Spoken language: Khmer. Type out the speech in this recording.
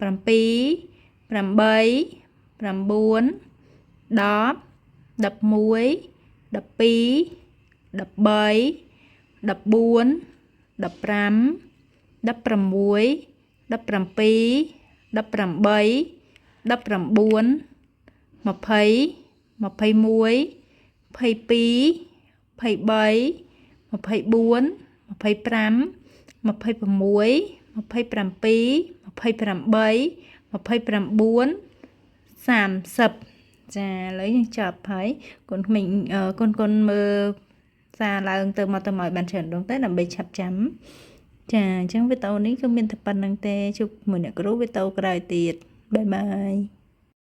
7 8 9 10 11 12 13 14 15 16 17 18 19 20 21 22 23 24 25 26 27 28 29 30ចាឥឡូវយើងចប់ហើយកូនក្មេងកូនមើលសារឡើងទៅមកបានច្រើនដងទៅដើម្បីឆាប់ចាំចាអញ្ចឹងវីដេអូនេះគឺមានតែប៉ុណ្្នឹងទេជួបមួយអ្នកគ្រូវីដេអូក្រោយទៀតបាយបាយ